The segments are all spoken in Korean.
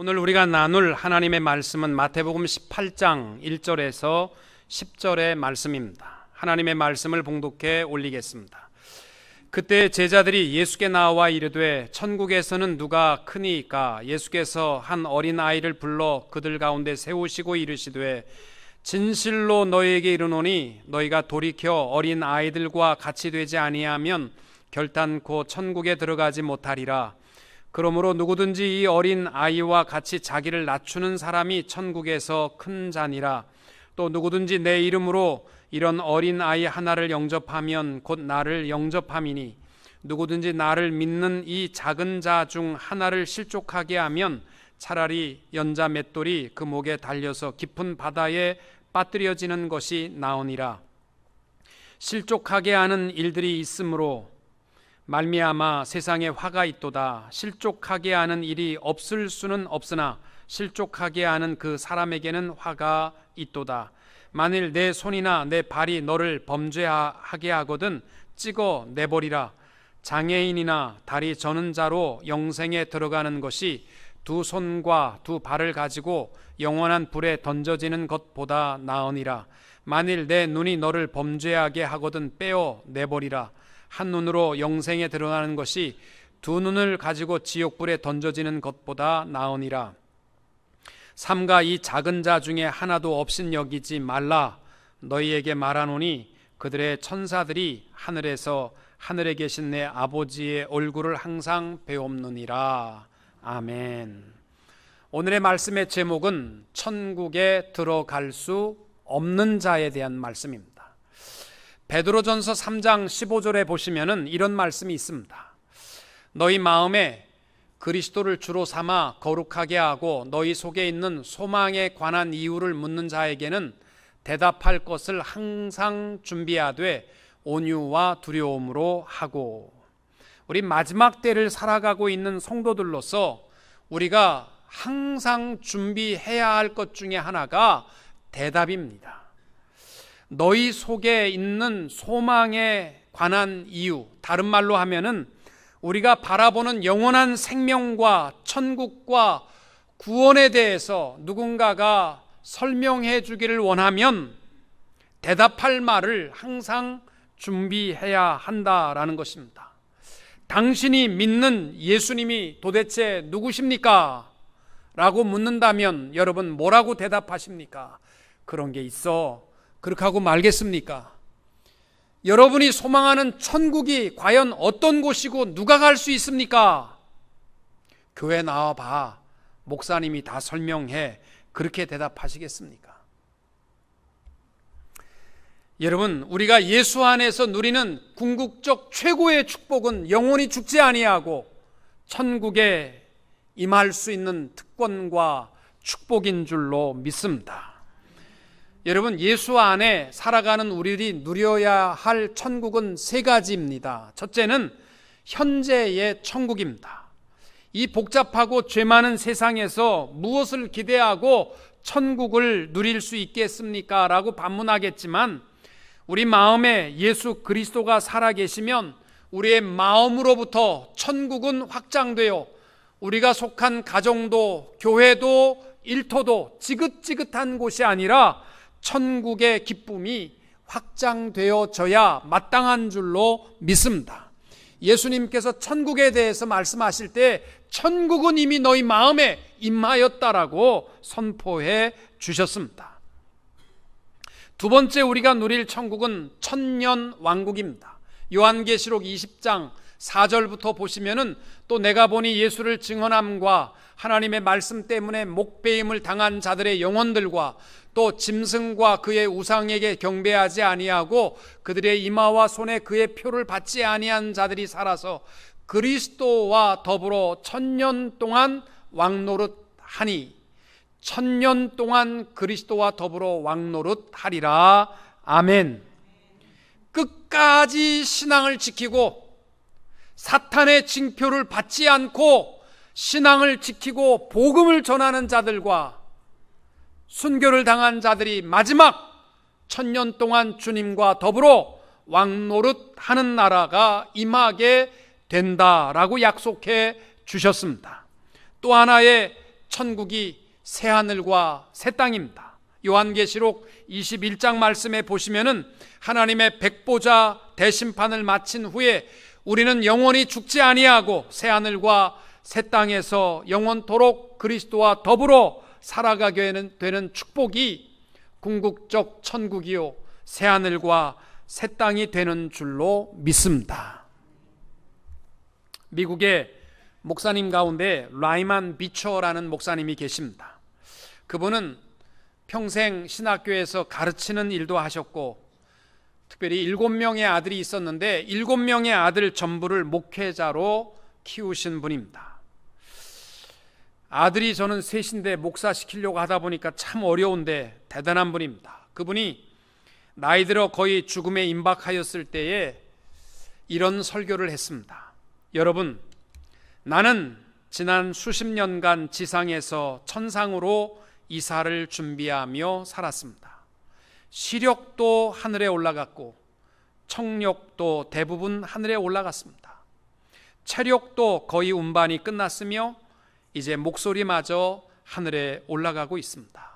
오늘 우리가 나눌 하나님의 말씀은 마태복음 18장 1절에서 10절의 말씀입니다. 하나님의 말씀을 봉독해 올리겠습니다. 그때 제자들이 예수께 나와 이르되 천국에서는 누가 크니이까? 예수께서 한 어린아이를 불러 그들 가운데 세우시고 이르시되 진실로 너희에게 이르노니 너희가 돌이켜 어린아이들과 같이 되지 아니하면 결단코 천국에 들어가지 못하리라. 그러므로 누구든지 이 어린 아이와 같이 자기를 낮추는 사람이 천국에서 큰 자니라. 또 누구든지 내 이름으로 이런 어린 아이 하나를 영접하면 곧 나를 영접함이니 누구든지 나를 믿는 이 작은 자 중 하나를 실족하게 하면 차라리 연자 맷돌이 그 목에 달려서 깊은 바다에 빠뜨려지는 것이 나으니라. 실족하게 하는 일들이 있으므로 말미암아 세상에 화가 있도다. 실족하게 하는 일이 없을 수는 없으나 실족하게 하는 그 사람에게는 화가 있도다. 만일 내 손이나 내 발이 너를 범죄하게 하거든 찍어 내버리라. 장애인이나 다리 저는 자로 영생에 들어가는 것이 두 손과 두 발을 가지고 영원한 불에 던져지는 것보다 나으니라. 만일 내 눈이 너를 범죄하게 하거든 빼어 내버리라. 한 눈으로 영생에 들어가는 것이 두 눈을 가지고 지옥불에 던져지는 것보다 나으니라. 삼가 이 작은 자 중에 하나도 없인 여기지 말라. 너희에게 말하노니 그들의 천사들이 하늘에서 하늘에 계신 내 아버지의 얼굴을 항상 배옵느니라. 아멘. 오늘의 말씀의 제목은 천국에 들어갈 수 없는 자에 대한 말씀입니다. 베드로전서 3장 15절에 보시면은 이런 말씀이 있습니다. 너희 마음에 그리스도를 주로 삼아 거룩하게 하고 너희 속에 있는 소망에 관한 이유를 묻는 자에게는 대답할 것을 항상 준비하되 온유와 두려움으로 하고. 우리 마지막 때를 살아가고 있는 성도들로서 우리가 항상 준비해야 할 것 중에 하나가 대답입니다. 너희 속에 있는 소망에 관한 이유, 다른 말로 하면은 우리가 바라보는 영원한 생명과 천국과 구원에 대해서 누군가가 설명해 주기를 원하면 대답할 말을 항상 준비해야 한다라는 것입니다. 당신이 믿는 예수님이 도대체 누구십니까? 라고 묻는다면 여러분 뭐라고 대답하십니까? 그런 게 있어. 그렇게 하고 말겠습니까? 여러분이 소망하는 천국이 과연 어떤 곳이고 누가 갈 수 있습니까? 교회 나와봐. 목사님이 다 설명해. 그렇게 대답하시겠습니까? 여러분, 우리가 예수 안에서 누리는 궁극적 최고의 축복은 영원히 죽지 아니하고 천국에 임할 수 있는 특권과 축복인 줄로 믿습니다. 여러분, 예수 안에 살아가는 우리들이 누려야 할 천국은 세 가지입니다. 첫째는 현재의 천국입니다. 이 복잡하고 죄 많은 세상에서 무엇을 기대하고 천국을 누릴 수 있겠습니까? 라고 반문하겠지만 우리 마음에 예수 그리스도가 살아계시면 우리의 마음으로부터 천국은 확장되어 우리가 속한 가정도 교회도 일터도 지긋지긋한 곳이 아니라 천국의 기쁨이 확장되어져야 마땅한 줄로 믿습니다. 예수님께서 천국에 대해서 말씀하실 때 천국은 이미 너희 마음에 임하였다라고 선포해 주셨습니다. 두 번째 우리가 누릴 천국은 천년 왕국입니다. 요한계시록 20장 4절부터 보시면은 또 내가 보니 예수를 증언함과 하나님의 말씀 때문에 목배임을 당한 자들의 영혼들과 또 짐승과 그의 우상에게 경배하지 아니하고 그들의 이마와 손에 그의 표를 받지 아니한 자들이 살아서 그리스도와 더불어 천년 동안 왕노릇하니 천년 동안 그리스도와 더불어 왕노릇하리라. 아멘. 끝까지 신앙을 지키고 사탄의 징표를 받지 않고 신앙을 지키고 복음을 전하는 자들과 순교를 당한 자들이 마지막 천년 동안 주님과 더불어 왕노릇하는 나라가 임하게 된다라고 약속해 주셨습니다. 또 하나의 천국이 새하늘과 새 땅입니다. 요한계시록 21장 말씀에 보시면은 하나님의 백보자 대심판을 마친 후에 우리는 영원히 죽지 아니하고 새하늘과 새 땅에서 영원토록 그리스도와 더불어 살아가게 되는 축복이 궁극적 천국이요 새하늘과 새 땅이 되는 줄로 믿습니다. 미국의 목사님 가운데 라이만 비처라는 목사님이 계십니다. 그분은 평생 신학교에서 가르치는 일도 하셨고 특별히 7명의 아들이 있었는데 7명의 아들 전부를 목회자로 키우신 분입니다. 아들이 저는 셋인데 목사 시키려고 하다 보니까 참 어려운데 대단한 분입니다. 그분이 나이 들어 거의 죽음에 임박하였을 때에 이런 설교를 했습니다. 여러분, 나는 지난 수십 년간 지상에서 천상으로 이사를 준비하며 살았습니다. 시력도 하늘에 올라갔고 청력도 대부분 하늘에 올라갔습니다. 체력도 거의 운반이 끝났으며 이제 목소리마저 하늘에 올라가고 있습니다.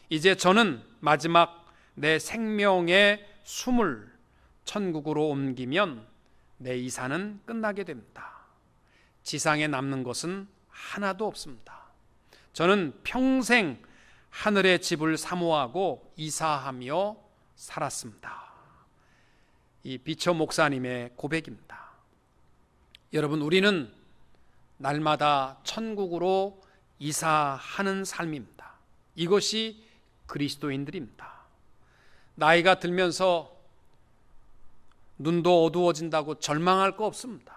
이제 저는 마지막 내 생명의 숨을 천국으로 옮기면 내 이사는 끝나게 됩니다. 지상에 남는 것은 하나도 없습니다. 저는 평생 하늘의 집을 사모하고 이사하며 살았습니다. 이 비처 목사님의 고백입니다. 여러분, 우리는 날마다 천국으로 이사하는 삶입니다. 이것이 그리스도인들입니다. 나이가 들면서 눈도 어두워진다고 절망할 거 없습니다.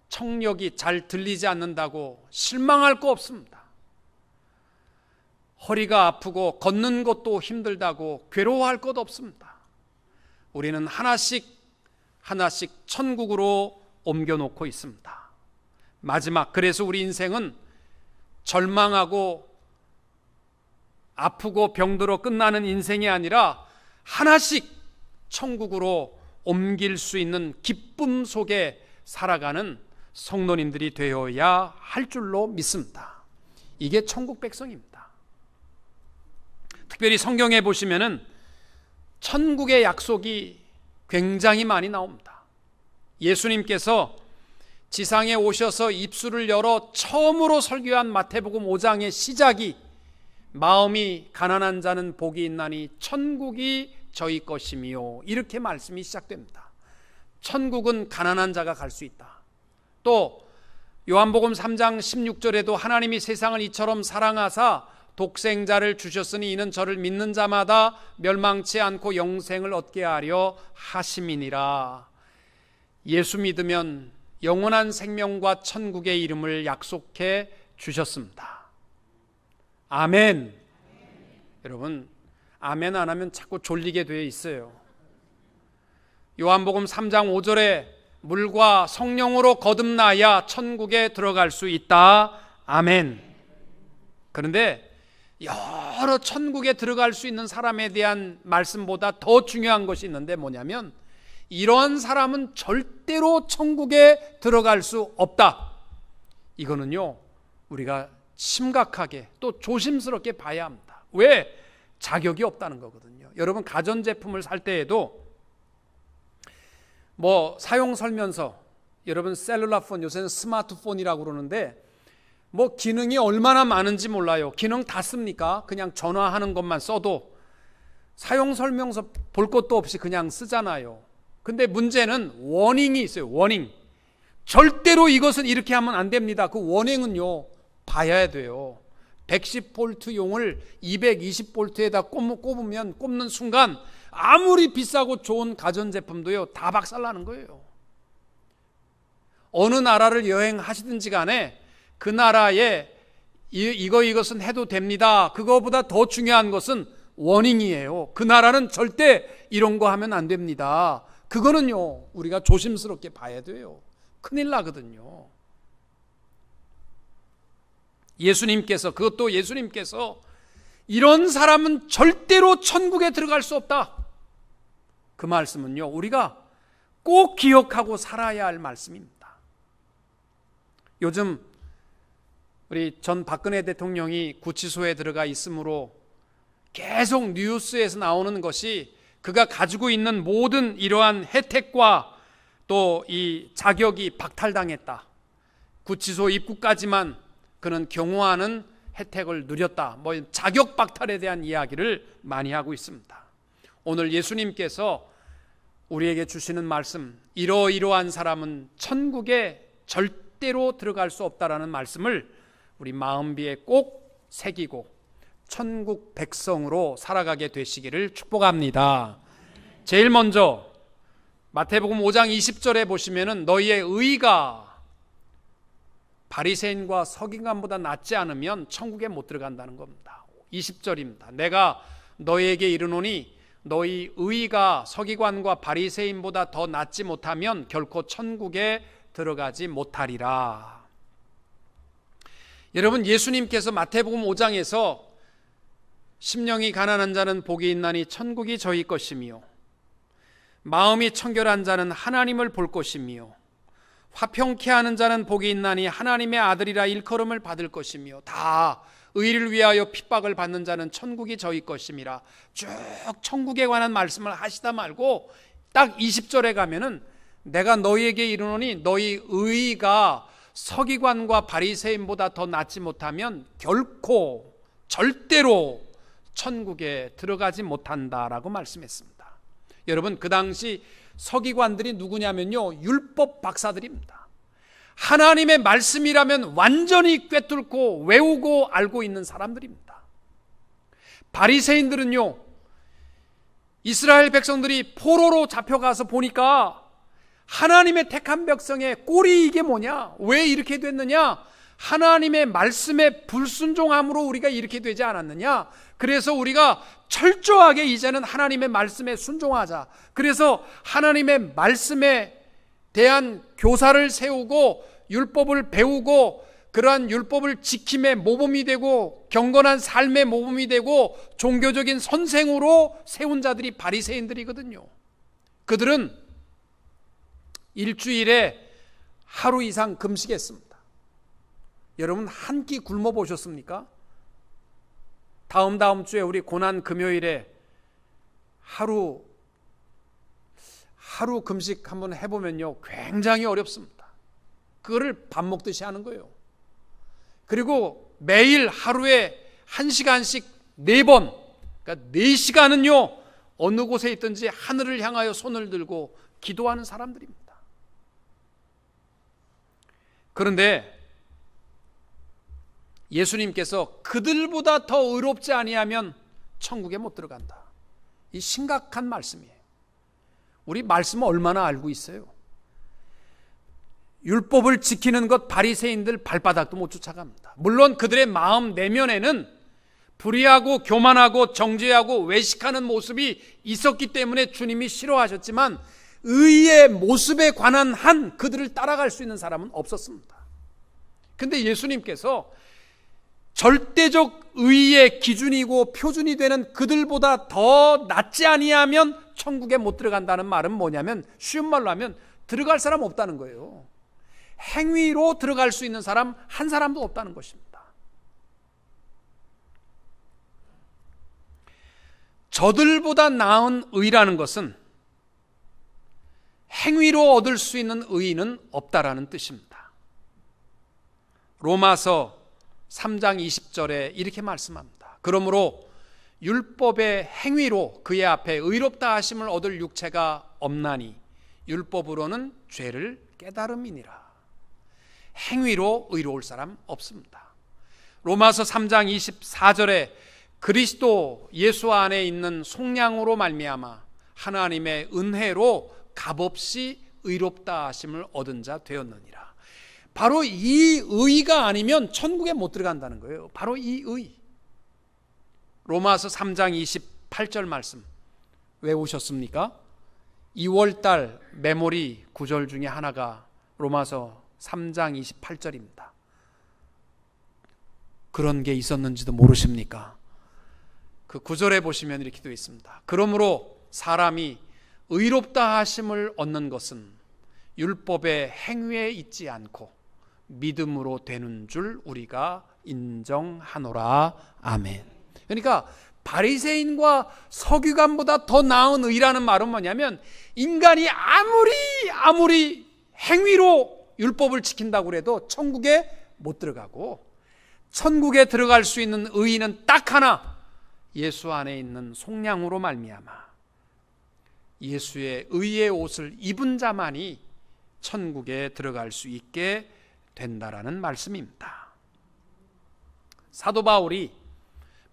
청력이 잘 들리지 않는다고 실망할 거 없습니다. 허리가 아프고 걷는 것도 힘들다고 괴로워할 것 없습니다. 우리는 하나씩 천국으로 옮겨놓고 있습니다. 마지막, 그래서 우리 인생은 절망하고 아프고 병들어 끝나는 인생이 아니라 하나씩 천국으로 옮길 수 있는 기쁨 속에 살아가는 성도님들이 되어야 할 줄로 믿습니다. 이게 천국 백성입니다. 특별히 성경에 보시면은 천국의 약속이 굉장히 많이 나옵니다. 예수님께서 지상에 오셔서 입술을 열어 처음으로 설교한 마태복음 5장의 시작이 마음이 가난한 자는 복이 있나니 천국이 저희 것이며, 이렇게 말씀이 시작됩니다. 천국은 가난한 자가 갈 수 있다. 또 요한복음 3장 16절에도 하나님이 세상을 이처럼 사랑하사 독생자를 주셨으니 이는 저를 믿는 자마다 멸망치 않고 영생을 얻게 하려 하심이니라. 예수 믿으면 영원한 생명과 천국의 이름을 약속해 주셨습니다. 아멘. 여러분, 아멘 안 하면 자꾸 졸리게 되어 있어요. 요한복음 3장 5절에 물과 성령으로 거듭나야 천국에 들어갈 수 있다. 아멘. 그런데 여러 천국에 들어갈 수 있는 사람에 대한 말씀보다 더 중요한 것이 있는데 뭐냐면, 이러한 사람은 절대로 천국에 들어갈 수 없다. 이거는요, 우리가 심각하게 또 조심스럽게 봐야 합니다. 왜? 자격이 없다는 거거든요. 여러분, 가전제품을 살 때에도 사용 설명서, 여러분 셀룰라폰, 요새는 스마트폰이라고 그러는데 기능이 얼마나 많은지 몰라요. 기능 다 씁니까? 그냥 전화하는 것만 써도 사용 설명서 볼 것도 없이 그냥 쓰잖아요. 근데 문제는 워닝이 있어요. 워닝. 절대로 이것은 이렇게 하면 안 됩니다. 그 워닝은요, 봐야 돼요. 110V용을 220V에다 꼽는 순간 아무리 비싸고 좋은 가전제품도요, 다 박살나는 거예요. 어느 나라를 여행하시든지 간에 그 나라에 이것은 해도 됩니다. 그거보다 더 중요한 것은 워닝이에요. 그 나라는 절대 이런 거 하면 안 됩니다. 그거는요, 우리가 조심스럽게 봐야 돼요. 큰일 나거든요. 그것도 예수님께서 이런 사람은 절대로 천국에 들어갈 수 없다. 그 말씀은요, 우리가 꼭 기억하고 살아야 할 말씀입니다. 요즘 우리 전 박근혜 대통령이 구치소에 들어가 있으므로 계속 뉴스에서 나오는 것이 그가 가지고 있는 모든 이러한 혜택과 또 이 자격이 박탈당했다. 구치소 입구까지만 그는 경호하는 혜택을 누렸다. 자격 박탈에 대한 이야기를 많이 하고 있습니다. 오늘 예수님께서 우리에게 주시는 말씀, 이러이러한 사람은 천국에 절대로 들어갈 수 없다라는 말씀을 우리 마음비에 꼭 새기고 천국 백성으로 살아가게 되시기를 축복합니다. 제일 먼저 마태복음 5장 20절에 보시면은 너희의 의가 바리새인과 서기관보다 낫지 않으면 천국에 못 들어간다는 겁니다. 20절입니다. 내가 너희에게 이르노니 너희 의가 서기관과 바리새인보다 더 낫지 못하면 결코 천국에 들어가지 못하리라. 여러분, 예수님께서 마태복음 5장에서 심령이 가난한 자는 복이 있나니 천국이 저희 것이며 마음이 청결한 자는 하나님을 볼 것이며 화평케 하는 자는 복이 있나니 하나님의 아들이라 일컬음을 받을 것이며 다 의를 위하여 핍박을 받는 자는 천국이 저희 것임이라. 쭉 천국에 관한 말씀을 하시다 말고 딱 20절에 가면은 내가 너희에게 이르노니 너희 의가 서기관과 바리새인보다 더 낫지 못하면 결코 절대로 천국에 들어가지 못한다라고 말씀했습니다. 여러분, 그 당시 서기관들이 누구냐면요, 율법 박사들입니다. 하나님의 말씀이라면 완전히 꿰뚫고 외우고 알고 있는 사람들입니다. 바리새인들은요, 이스라엘 백성들이 포로로 잡혀가서 보니까 하나님의 택한 백성의 꼴이 이게 뭐냐, 왜 이렇게 됐느냐, 하나님의 말씀에 불순종함으로 우리가 이렇게 되지 않았느냐, 그래서 우리가 철저하게 이제는 하나님의 말씀에 순종하자. 그래서 하나님의 말씀에 대한 교사를 세우고 율법을 배우고 그러한 율법을 지킴의 모범이 되고 경건한 삶의 모범이 되고 종교적인 선생으로 세운 자들이 바리새인들이거든요. 그들은 일주일에 하루 이상 금식했습니다. 여러분, 한 끼 굶어 보셨습니까? 다음 주에 우리 고난 금요일에 하루 금식 한번 해보면요, 굉장히 어렵습니다. 그거를 밥 먹듯이 하는 거예요. 그리고 매일 하루에 1시간씩 4번, 그러니까 4시간은요 어느 곳에 있든지 하늘을 향하여 손을 들고 기도하는 사람들입니다. 그런데 예수님께서 그들보다 더 의롭지 아니하면 천국에 못 들어간다. 이 심각한 말씀이에요. 우리 말씀을 얼마나 알고 있어요? 율법을 지키는 것 바리새인들 발바닥도 못 쫓아갑니다. 물론 그들의 마음 내면에는 불의하고 교만하고 정죄하고 외식하는 모습이 있었기 때문에 주님이 싫어하셨지만 의의 모습에 관한 한 그들을 따라갈 수 있는 사람은 없었습니다. 근데 예수님께서 절대적 의의 기준이고 표준이 되는 그들보다 더 낫지 아니하면 천국에 못 들어간다는 말은 뭐냐면, 쉬운 말로 하면 들어갈 사람 없다는 거예요. 행위로 들어갈 수 있는 사람 한 사람도 없다는 것입니다. 저들보다 나은 의라는 것은 행위로 얻을 수 있는 의는 없다라는 뜻입니다. 로마서 3장 20절에 이렇게 말씀합니다. 그러므로 율법의 행위로 그의 앞에 의롭다 하심을 얻을 육체가 없나니 율법으로는 죄를 깨달음이니라. 행위로 의로울 사람 없습니다. 로마서 3장 24절에 그리스도 예수 안에 있는 속량으로 말미암아 하나님의 은혜로 값없이 의롭다 하심을 얻은 자 되었느니라. 바로 이 의가 아니면 천국에 못 들어간다는 거예요. 바로 이 의. 로마서 3장 28절 말씀 외우셨습니까? 2월달 메모리 구절 중에 하나가 로마서 3장 28절입니다. 그런 게 있었는지도 모르십니까? 그 구절에 보시면 이렇게 되어 있습니다. 그러므로 사람이 의롭다 하심을 얻는 것은 율법의 행위에 있지 않고 믿음으로 되는 줄 우리가 인정하노라. 아멘. 그러니까 바리새인과 서기관보다 더 나은 의라는 말은 뭐냐면, 인간이 아무리 행위로 율법을 지킨다고 해도 천국에 못 들어가고, 천국에 들어갈 수 있는 의는 딱 하나, 예수 안에 있는 속량으로 말미암아 예수의 의의 옷을 입은 자만이 천국에 들어갈 수 있게 된다라는 말씀입니다. 사도 바울이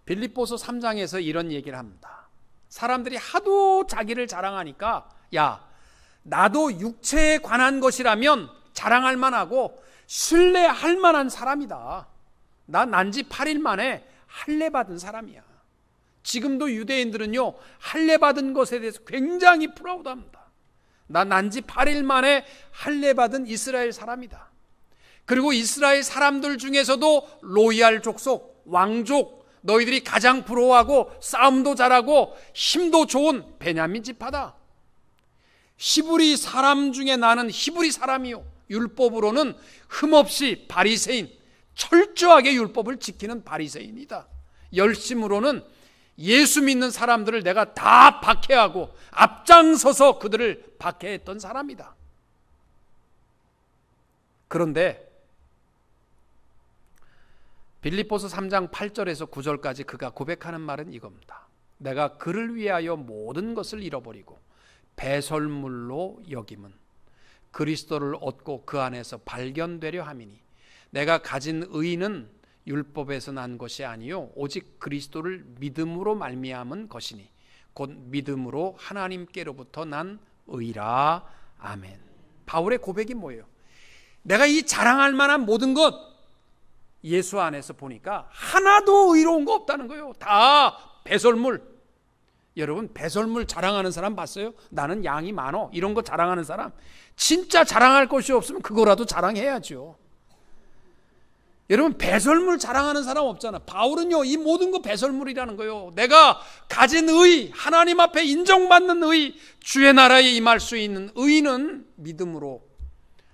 빌립보서 3장에서 이런 얘기를 합니다. 사람들이 하도 자기를 자랑하니까, 야, 나도 육체에 관한 것이라면 자랑할 만하고 신뢰할 만한 사람이다. 나 난지 8일 만에 할례 받은 사람이야. 지금도 유대인들은요, 할례 받은 것에 대해서 굉장히 프라우드합니다. 나 난지 8일 만에 할례 받은 이스라엘 사람이다. 그리고 이스라엘 사람들 중에서도 로얄 족속, 왕족, 너희들이 가장 부러워하고 싸움도 잘하고 힘도 좋은 베냐민 지파다. 히브리 사람 중에 나는 히브리 사람이요, 율법으로는 흠없이 바리새인, 철저하게 율법을 지키는 바리새인이다. 열심으로는 예수 믿는 사람들을 내가 다 박해하고 앞장서서 그들을 박해했던 사람이다. 그런데 빌립보서 3장 8절에서 9절까지 그가 고백하는 말은 이겁니다. 내가 그를 위하여 모든 것을 잃어버리고 배설물로 여김은 그리스도를 얻고 그 안에서 발견되려 함이니 내가 가진 의는 율법에서 난 것이 아니요 오직 그리스도를 믿음으로 말미암은 것이니 곧 믿음으로 하나님께로부터 난 의라. 아멘. 바울의 고백이 뭐예요? 내가 이 자랑할 만한 모든 것 예수 안에서 보니까 하나도 의로운 거 없다는 거예요. 다 배설물. 여러분, 배설물 자랑하는 사람 봤어요? 나는 양이 많어, 이런 거 자랑하는 사람. 진짜 자랑할 것이 없으면 그거라도 자랑해야죠. 여러분, 배설물 자랑하는 사람 없잖아. 바울은요, 이 모든 거 배설물이라는 거예요. 내가 가진 의, 하나님 앞에 인정받는 의, 주의 나라에 임할 수 있는 의는 믿음으로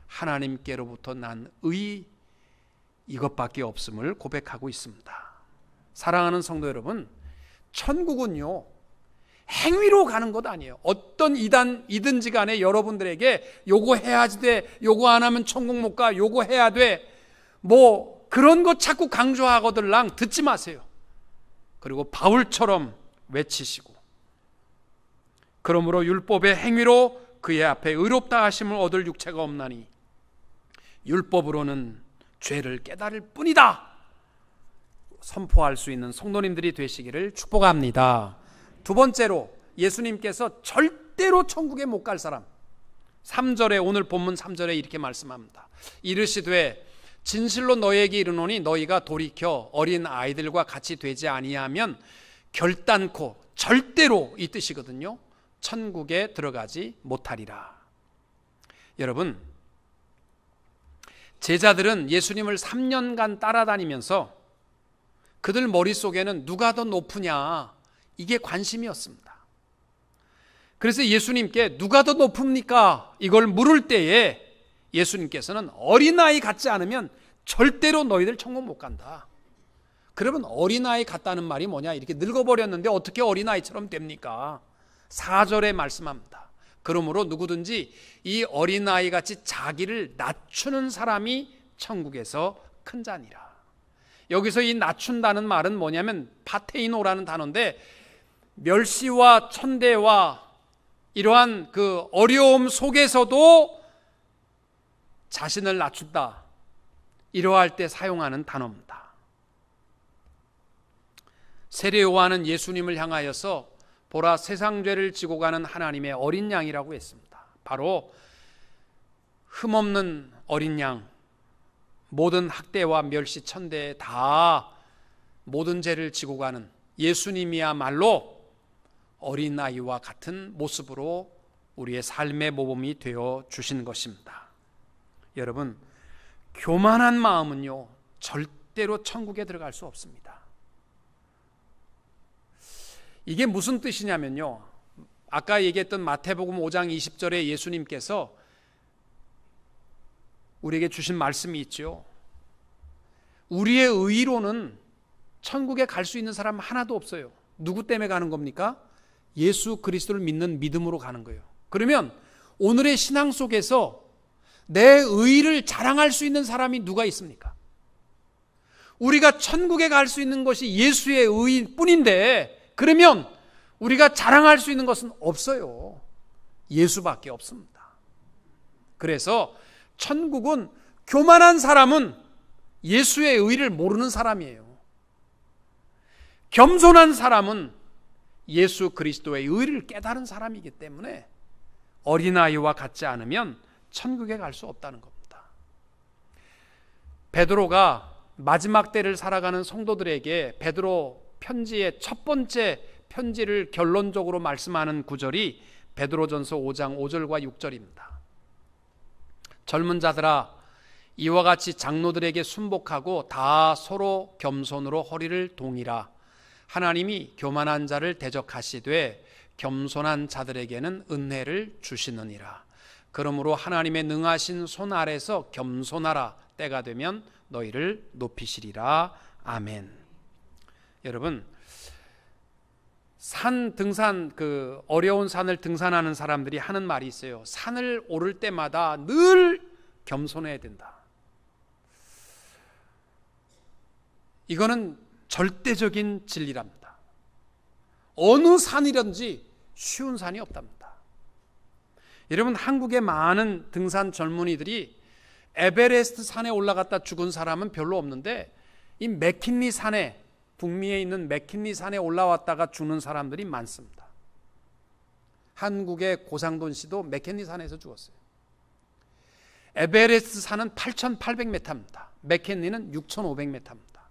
하나님께로부터 난 의, 이것밖에 없음을 고백하고 있습니다. 사랑하는 성도 여러분, 천국은요 행위로 가는 것 아니에요. 어떤 이든지 간에 여러분들에게 요거 해야지 돼, 요거 안 하면 천국 못 가, 요거 해야 돼, 뭐 그런 거 자꾸 강조하거들랑 듣지 마세요. 그리고 바울처럼 외치시고, 그러므로 율법의 행위로 그의 앞에 의롭다 하심을 얻을 육체가 없나니 율법으로는 죄를 깨달을 뿐이다 선포할 수 있는 성도님들이 되시기를 축복합니다. 두 번째로, 예수님께서 절대로 천국에 못 갈 사람, 3절에, 오늘 본문 3절에 이렇게 말씀합니다. 이르시되 진실로 너희에게 이르노니 너희가 돌이켜 어린 아이들과 같이 되지 아니하면 결단코, 절대로, 이 뜻이거든요, 천국에 들어가지 못하리라. 여러분, 제자들은 예수님을 3년간 따라다니면서 그들 머릿속에는 누가 더 높으냐, 이게 관심이었습니다. 그래서 예수님께 누가 더 높습니까? 이걸 물을 때에 예수님께서는 어린아이 같지 않으면 절대로 너희들 천국 못 간다. 그러면 어린아이 같다는 말이 뭐냐? 이렇게 늙어버렸는데 어떻게 어린아이처럼 됩니까? 4절에 말씀합니다. 그러므로 누구든지 이 어린아이 같이 자기를 낮추는 사람이 천국에서 큰 자니라. 여기서 이 낮춘다는 말은 뭐냐면 파테이노라는 단어인데, 멸시와 천대와 이러한 그 어려움 속에서도 자신을 낮춘다, 이러할 때 사용하는 단어입니다. 세례 요한은 예수님을 향하여서 보라, 세상 죄를 지고 가는 하나님의 어린 양이라고 했습니다. 바로 흠없는 어린 양, 모든 학대와 멸시 천대에 다 모든 죄를 지고 가는 예수님이야말로 어린아이와 같은 모습으로 우리의 삶의 모범이 되어 주신 것입니다. 여러분, 교만한 마음은요 절대로 천국에 들어갈 수 없습니다. 이게 무슨 뜻이냐면요, 아까 얘기했던 마태복음 5장 20절에 예수님께서 우리에게 주신 말씀이 있죠. 우리의 의로는 천국에 갈 수 있는 사람 하나도 없어요. 누구 때문에 가는 겁니까? 예수 그리스도를 믿는 믿음으로 가는 거예요. 그러면 오늘의 신앙 속에서 내 의를 자랑할 수 있는 사람이 누가 있습니까? 우리가 천국에 갈 수 있는 것이 예수의 의인 뿐인데, 그러면 우리가 자랑할 수 있는 것은 없어요. 예수밖에 없습니다. 그래서 천국은 교만한 사람은 예수의 의를 모르는 사람이에요. 겸손한 사람은 예수 그리스도의 의를 깨달은 사람이기 때문에 어린아이와 같지 않으면 천국에 갈 수 없다는 겁니다. 베드로가 마지막 때를 살아가는 성도들에게 베드로 편지의 첫 번째 편지를 결론적으로 말씀하는 구절이 베드로전서 5장 5절과 6절입니다. 젊은 자들아, 이와 같이 장로들에게 순복하고 다 서로 겸손으로 허리를 동이라. 하나님이 교만한 자를 대적하시되 겸손한 자들에게는 은혜를 주시느니라. 그러므로 하나님의 능하신 손 아래서 겸손하라. 때가 되면 너희를 높이시리라. 아멘. 여러분, 산 등산, 어려운 산을 등산하는 사람들이 하는 말이 있어요. 산을 오를 때마다 늘 겸손해야 된다. 이거는 절대적인 진리랍니다. 어느 산이든지 쉬운 산이 없답니다. 여러분, 한국의 많은 등산 젊은이들이 에베레스트 산에 올라갔다 죽은 사람은 별로 없는데, 이 맥킨리 산에, 북미에 있는 맥킨리 산에 올라왔다가 죽는 사람들이 많습니다. 한국의 고상돈 씨도 맥킨리 산에서 죽었어요. 에베레스트 산은 8,800m입니다. 맥킨리는 6,500m입니다.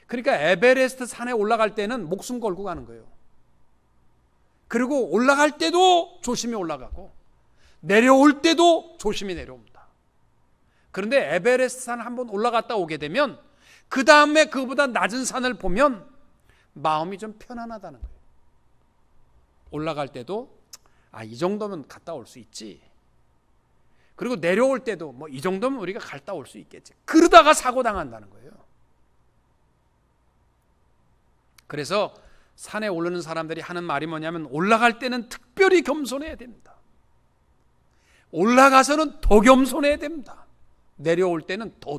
그러니까 에베레스트 산에 올라갈 때는 목숨 걸고 가는 거예요. 그리고 올라갈 때도 조심히 올라가고 내려올 때도 조심히 내려옵니다. 그런데 에베레스트 산 한번 올라갔다 오게 되면 그 다음에 그보다 낮은 산을 보면 마음이 좀 편안하다는 거예요. 올라갈 때도 이 정도면 갔다 올 수 있지. 그리고 내려올 때도 이 정도면 우리가 갔다 올 수 있겠지. 그러다가 사고 당한다는 거예요. 그래서 산에 오르는 사람들이 하는 말이 뭐냐면, 올라갈 때는 특별히 겸손해야 됩니다. 올라가서는 더 겸손해야 됩니다. 내려올 때는 더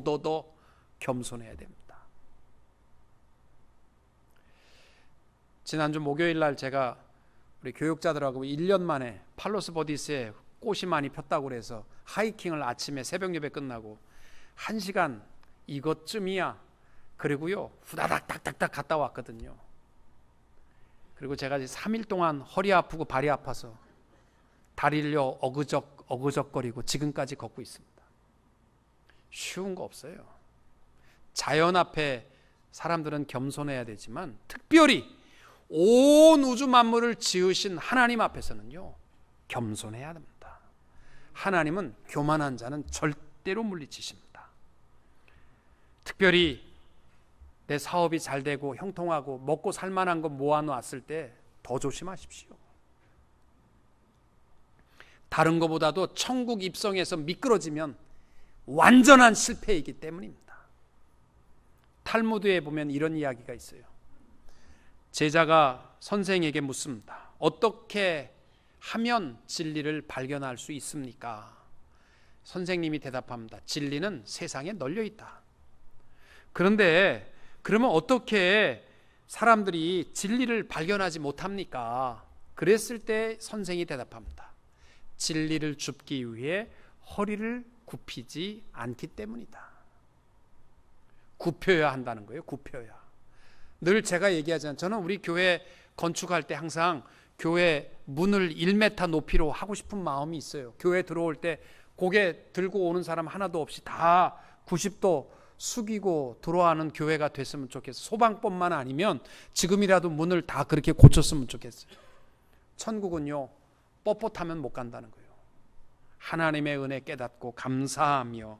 겸손해야 됩니다. 지난주 목요일 날 제가 우리 교육자들하고 1년 만에 팔로스 버디스에 꽃이 많이 폈다고 그래서 하이킹을 아침에 새벽 예배 끝나고 1시간 이것쯤이야. 그리고요, 후다닥 딱딱딱 갔다 왔거든요. 그리고 제가 이제 3일 동안 허리 아프고 발이 아파서 다리를 어그적거리고 지금까지 걷고 있습니다. 쉬운 거 없어요. 자연 앞에 사람들은 겸손해야 되지만 특별히 온 우주 만물을 지으신 하나님 앞에서는요, 겸손해야 됩니다. 하나님은 교만한 자는 절대로 물리치십니다. 특별히 내 사업이 잘 되고 형통하고 먹고 살만한 거 모아놨을 때 더 조심하십시오. 다른 것보다도 천국 입성에서 미끄러지면 완전한 실패이기 때문입니다. 탈무드에 보면 이런 이야기가 있어요. 제자가 선생에게 묻습니다. 어떻게 하면 진리를 발견할 수 있습니까? 선생님이 대답합니다. 진리는 세상에 널려 있다. 그런데 그러면 어떻게 사람들이 진리를 발견하지 못합니까? 그랬을 때 선생이 대답합니다. 진리를 줍기 위해 허리를 굽히지 않기 때문이다. 굽혀야 한다는 거예요. 굽혀야. 늘 제가 얘기하잖아요. 저는 우리 교회 건축할 때 항상 교회 문을 1m 높이로 하고 싶은 마음이 있어요. 교회 들어올 때 고개 들고 오는 사람 하나도 없이 다 90도 숙이고 들어가는 교회가 됐으면 좋겠어요. 소방법만 아니면 지금이라도 문을 다 그렇게 고쳤으면 좋겠어요. 천국은요, 뻣뻣하면 못 간다는 거예요. 하나님의 은혜 깨닫고 감사하며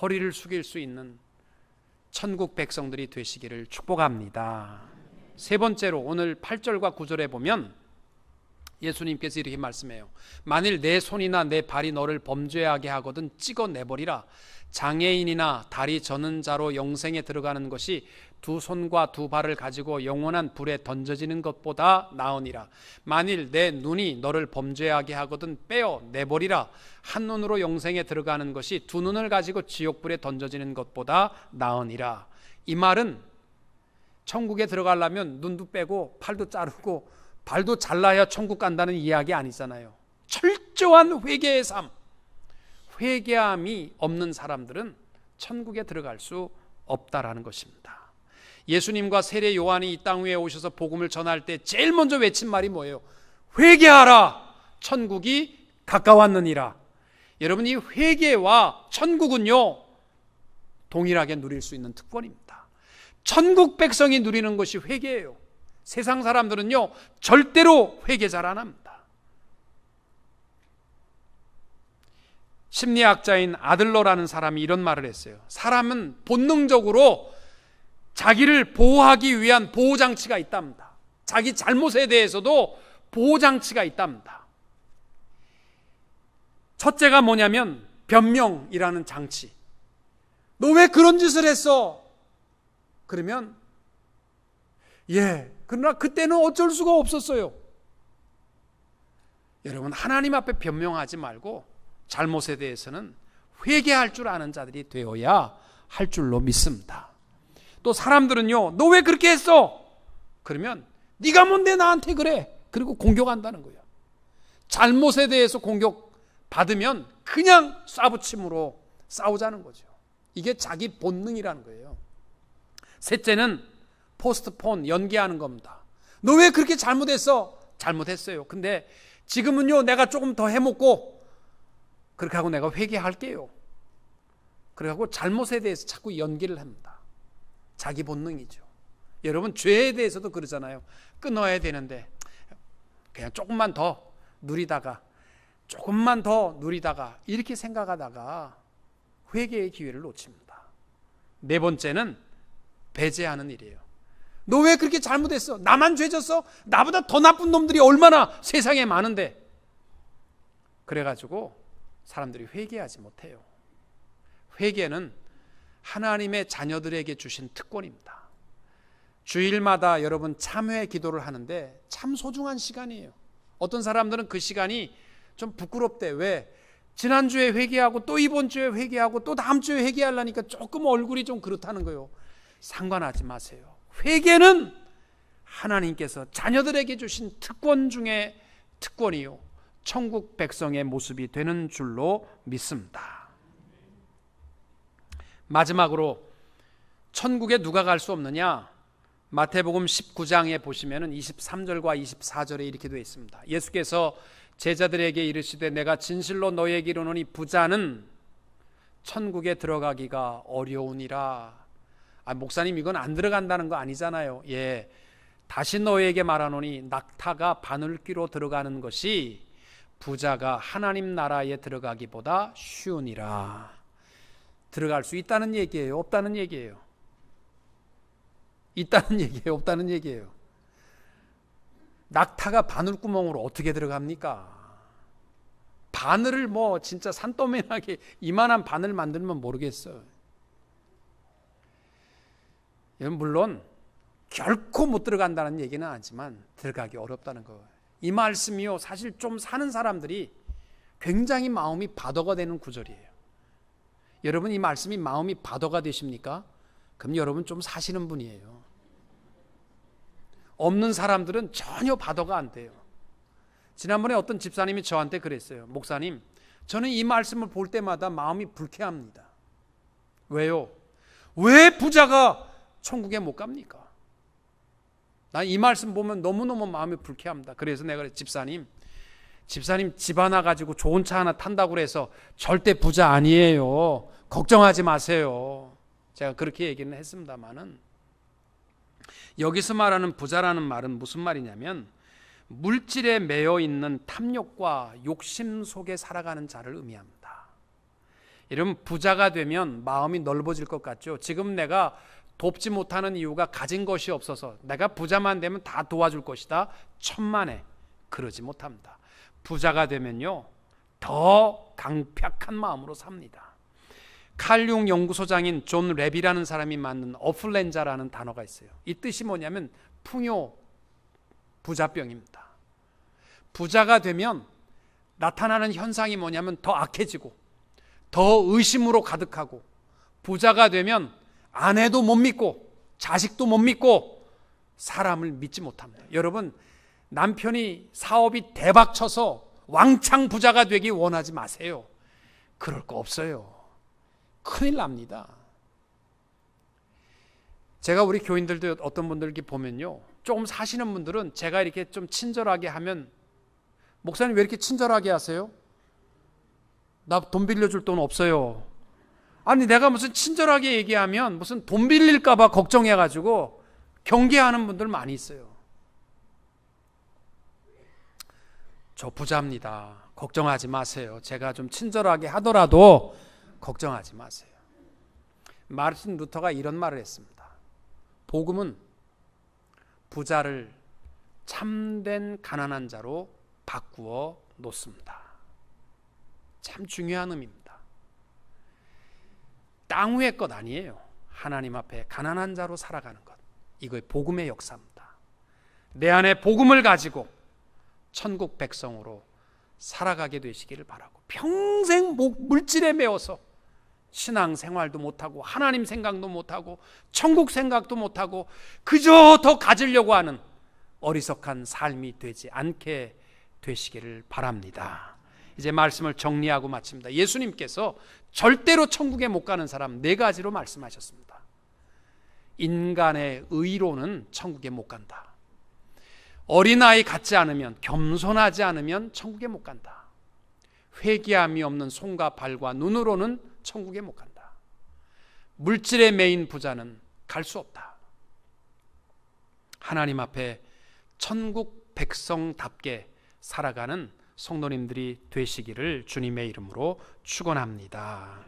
허리를 숙일 수 있는 천국 백성들이 되시기를 축복합니다. 세 번째로 오늘 8절과 9절에 보면 예수님께서 이렇게 말씀해요. 만일 내 손이나 내 발이 너를 범죄하게 하거든 찍어내버리라. 장애인이나 다리 저는 자로 영생에 들어가는 것이 두 손과 두 발을 가지고 영원한 불에 던져지는 것보다 나으니라. 만일 내 눈이 너를 범죄하게 하거든 빼어내버리라. 한 눈으로 영생에 들어가는 것이 두 눈을 가지고 지옥불에 던져지는 것보다 나으니라. 이 말은 천국에 들어가려면 눈도 빼고 팔도 자르고 발도 잘라야 천국 간다는 이야기 아니잖아요. 철저한 회개의 삶, 회개함이 없는 사람들은 천국에 들어갈 수 없다라는 것입니다. 예수님과 세례 요한이 이 땅 위에 오셔서 복음을 전할 때 제일 먼저 외친 말이 뭐예요? 회개하라, 천국이 가까웠느니라. 여러분, 이 회개와 천국은요 동일하게 누릴 수 있는 특권입니다. 천국 백성이 누리는 것이 회개예요. 세상 사람들은요 절대로 회개 잘 안 합니다. 심리학자인 아들러라는 사람이 이런 말을 했어요. 사람은 본능적으로 자기를 보호하기 위한 보호장치가 있답니다. 자기 잘못에 대해서도 보호장치가 있답니다. 첫째가 뭐냐면 변명이라는 장치. 너 왜 그런 짓을 했어? 그러면 그러나 그때는 어쩔 수가 없었어요. 여러분, 하나님 앞에 변명하지 말고 잘못에 대해서는 회개할 줄 아는 자들이 되어야 할 줄로 믿습니다. 또 사람들은요, 너 왜 그렇게 했어? 그러면 네가 뭔데 나한테 그래? 그리고 공격한다는 거예요. 잘못에 대해서 공격받으면 그냥 쏴붙임으로 싸우자는 거죠. 이게 자기 본능이라는 거예요. 셋째는 포스트폰, 연기하는 겁니다. 너 왜 그렇게 잘못했어? 잘못했어요. 근데 지금은요 내가 조금 더 해먹고 그렇게 하고 내가 회개할게요. 그래갖고 잘못에 대해서 자꾸 연기를 합니다. 자기 본능이죠. 여러분, 죄에 대해서도 그러잖아요. 끊어야 되는데 그냥 조금만 더 누리다가 이렇게 생각하다가 회개의 기회를 놓칩니다. 네 번째는 배제하는 일이에요. 너 왜 그렇게 잘못했어? 나만 죄졌어? 나보다 더 나쁜 놈들이 얼마나 세상에 많은데. 그래가지고 사람들이 회개하지 못해요. 회개는 하나님의 자녀들에게 주신 특권입니다. 주일마다 여러분 참회 기도를 하는데 참 소중한 시간이에요. 어떤 사람들은 그 시간이 좀 부끄럽대. 왜? 지난주에 회개하고 또 이번 주에 회개하고 또 다음 주에 회개하려니까 조금 얼굴이 좀 그렇다는 거예요. 상관하지 마세요. 회개는 하나님께서 자녀들에게 주신 특권 중에 특권이요, 천국 백성의 모습이 되는 줄로 믿습니다. 마지막으로 천국에 누가 갈 수 없느냐? 마태복음 19장에 보시면 23절과 24절에 이렇게 되어 있습니다. 예수께서 제자들에게 이르시되 내가 진실로 너희에게 이르노니 부자는 천국에 들어가기가 어려우니라. 목사님, 이건 안 들어간다는 거 아니잖아요. 다시 너희에게 말하노니 낙타가 바늘귀로 들어가는 것이 부자가 하나님 나라에 들어가기보다 쉬우니라. 들어갈 수 있다는 얘기예요? 없다는 얘기예요? 있다는 얘기예요? 없다는 얘기예요? 낙타가 바늘구멍으로 어떻게 들어갑니까? 바늘을 진짜 산더미나게 이만한 바늘 만들면 모르겠어요. 물론 결코 못 들어간다는 얘기는 아니지만 들어가기 어렵다는 거예요. 이 말씀이요, 사실 좀 사는 사람들이 굉장히 마음이 바더가 되는 구절이에요. 여러분, 이 말씀이 마음이 바더가 되십니까? 그럼 여러분 좀 사시는 분이에요. 없는 사람들은 전혀 바더가 안 돼요. 지난번에 어떤 집사님이 저한테 그랬어요. 목사님, 저는 이 말씀을 볼 때마다 마음이 불쾌합니다. 왜요? 왜 부자가 천국에 못 갑니까? 난 이 말씀 보면 너무너무 마음이 불쾌합니다. 그래서 내가 그래, 집사님 집 하나 가지고 좋은 차 하나 탄다고 그래서 절대 부자 아니에요. 걱정하지 마세요. 제가 그렇게 얘기는 했습니다만은, 여기서 말하는 부자라는 말은 무슨 말이냐면 물질에 매여 있는 탐욕과 욕심 속에 살아가는 자를 의미합니다. 여러분, 부자가 되면 마음이 넓어질 것 같죠? 지금 내가 돕지 못하는 이유가 가진 것이 없어서, 내가 부자만 되면 다 도와줄 것이다. 천만에 그러지 못합니다. 부자가 되면요, 더 강팍한 마음으로 삽니다. 칼융 연구소장인 존 랩이라는 사람이 만든 어플렌자라는 단어가 있어요. 이 뜻이 뭐냐면 풍요 부자병입니다. 부자가 되면 나타나는 현상이 뭐냐면 더 악해지고 더 의심으로 가득하고, 부자가 되면 아내도 못 믿고 자식도 못 믿고 사람을 믿지 못합니다. 여러분, 남편이 사업이 대박 쳐서 왕창 부자가 되기 원하지 마세요. 그럴 거 없어요. 큰일 납니다. 제가 우리 교인들도 어떤 분들 이렇게 보면요, 조금 사시는 분들은 제가 이렇게 좀 친절하게 하면, 목사님 왜 이렇게 친절하게 하세요? 나 돈 빌려줄 돈 없어요. 아니, 내가 무슨 친절하게 얘기하면 무슨 돈 빌릴까 봐 걱정해가지고 경계하는 분들 많이 있어요. 저 부자입니다. 걱정하지 마세요. 제가 좀 친절하게 하더라도 걱정하지 마세요. 마르틴 루터가 이런 말을 했습니다. 복음은 부자를 참된 가난한 자로 바꾸어 놓습니다. 참 중요한 의미입니다. 땅 위의 것 아니에요. 하나님 앞에 가난한 자로 살아가는 것, 이거 복음의 역사입니다. 내 안에 복음을 가지고 천국 백성으로 살아가게 되시기를 바라고, 평생 물질에 매여서 신앙생활도 못하고 하나님 생각도 못하고 천국 생각도 못하고 그저 더 가지려고 하는 어리석한 삶이 되지 않게 되시기를 바랍니다. 이제 말씀을 정리하고 마칩니다. 예수님께서 절대로 천국에 못 가는 사람 4가지로 말씀하셨습니다. 인간의 의로는 천국에 못 간다. 어린아이 같지 않으면, 겸손하지 않으면 천국에 못 간다. 회개함이 없는 손과 발과 눈으로는 천국에 못 간다. 물질에 매인 부자는 갈 수 없다. 하나님 앞에 천국 백성답게 살아가는 성도님들이 되시기를 주님의 이름으로 축원합니다.